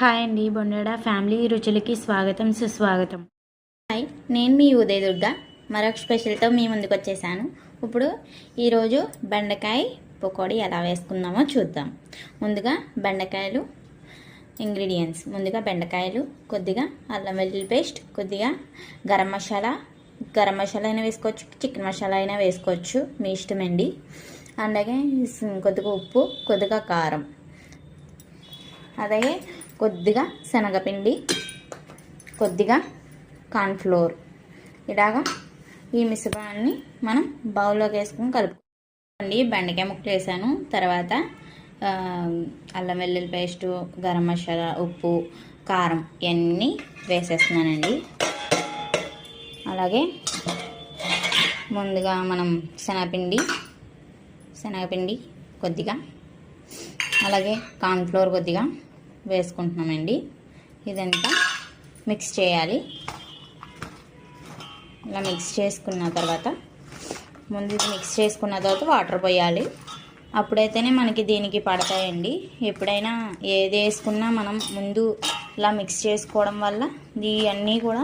Hi అండి, బొండేడా family రుచులకి స్వాగతం సుస్వాగతం. హాయ్, నేను మీ ఉదయ దుర్గ మరొక స్పెషల్తో మీ ముందుకు వచ్చేసాను. ఇప్పుడు ఈరోజు బెండకాయ పకోడీ ఎలా వేసుకుందామో చూద్దాం. ముందుగా బెండకాయలు ఇంగ్రీడియంట్స్. ముందుగా బెండకాయలు, కొద్దిగా అల్లం వెల్లుల్లి పేస్ట్, కొద్దిగా గరం మసాలా అయినా వేసుకోవచ్చు, చికెన్ మసాలా అయినా వేసుకోవచ్చు, మీ ఇష్టమండి. అలాగే కొద్దిగా ఉప్పు, కొద్దిగా కారం, అలాగే కొద్దిగా శనగపిండి, కొద్దిగా కార్న్ఫ్లోర్. ఇలాగా ఈ మిశ్రమాన్ని మనం బౌల్లోకి వేసుకొని కలుపుకోండి. బెండకాయ ముక్కలు వేసాను, తర్వాత అల్లం వెల్లుల్లి పేస్టు, గరం మసాలా, ఉప్పు, కారం ఇవన్నీ వేసేస్తున్నానండి. అలాగే ముందుగా మనం శనగపిండి కొద్దిగా, అలాగే కార్న్ఫ్లోర్ కొద్దిగా వేసుకుంటున్నామండి. ఇదంతా మిక్స్ చేయాలి. ఇలా మిక్స్ చేసుకున్న తర్వాత మిక్స్ చేసుకున్న తర్వాత వాటర్ పోయాలి. అప్పుడైతేనే మనకి దీనికి పడతాయండి. ఎప్పుడైనా ఏది వేసుకున్నా మనం ముందు ఇలా మిక్స్ చేసుకోవడం వల్ల ఇవన్నీ కూడా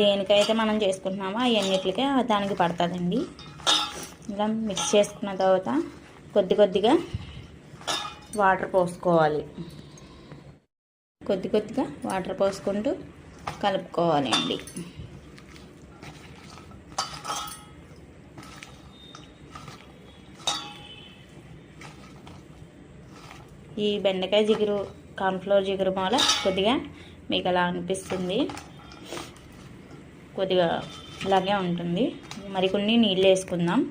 దేనికైతే మనం చేసుకుంటున్నామో అవన్నిటికే దానికి పడుతుందండి. ఇలా మిక్స్ చేసుకున్న తర్వాత కొద్దిగా వాటర్ పోసుకోవాలి. కొద్దిగా వాటర్ పోసుకుంటూ కలుపుకోవాలి అండి. ఈ బెండకాయ జిగురు, కార్న్ఫ్లోర్ జిగురు మూల కొద్దిగా మీకు అలా అనిపిస్తుంది, కొద్దిగా ఇలాగే ఉంటుంది. మరికొన్ని నీళ్ళు వేసుకుందాం.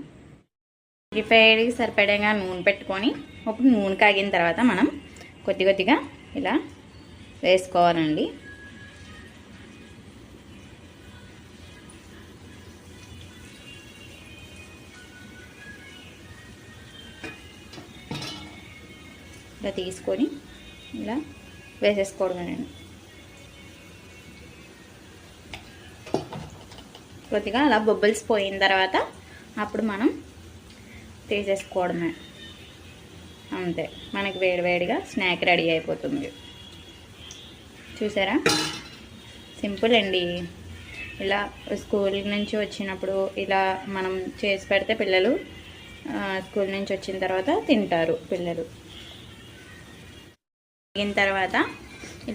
రిఫైడ్కి సరిపడేగా నూనె పెట్టుకొని, ఇప్పుడు నూనె కాగిన తర్వాత మనం కొద్దిగా ఇలా వేసుకోవాలండి. ఇలా తీసుకొని ఇలా వేసేసుకోవడమేనండి. కొద్దిగా అలా బొబ్బల్స్ పోయిన తర్వాత అప్పుడు మనం తీసేసుకోవడమే. అంతే, మనకి వేడివేడిగా స్నాక్ రెడీ అయిపోతుంది. చూసారా, సింపుల్ అండి. ఇలా స్కూల్ నుంచి వచ్చినప్పుడు ఇలా మనం చేసి పెడితే పిల్లలు స్కూల్ నుంచి వచ్చిన తర్వాత తింటారు. పిల్లలు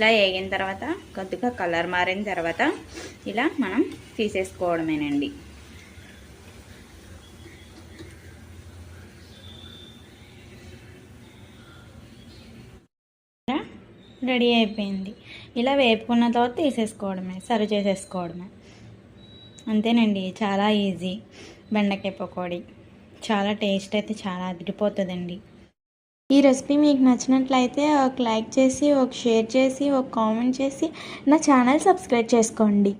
వేగిన తర్వాత కొద్దిగా కలర్ మారిన తర్వాత ఇలా మనం తీసేసుకోవడమేనండి. రెడీ అయిపోయింది. ఇలా వేపుకున్న తర్వాత తీసేసుకోవడమే, సర్వ్ చేసేసుకోవడమే. అంతేనండి, చాలా ఈజీ. బెండకాయ పకోడీ చాలా టేస్ట్ అయితే చాలా అదిరిపోతుందండి. ఈ రెసిపీ మీకు నచ్చినట్లయితే ఒక లైక్ చేసి, ఒక షేర్ చేసి, ఒక కామెంట్ చేసి నా ఛానల్ సబ్స్క్రైబ్ చేసుకోండి.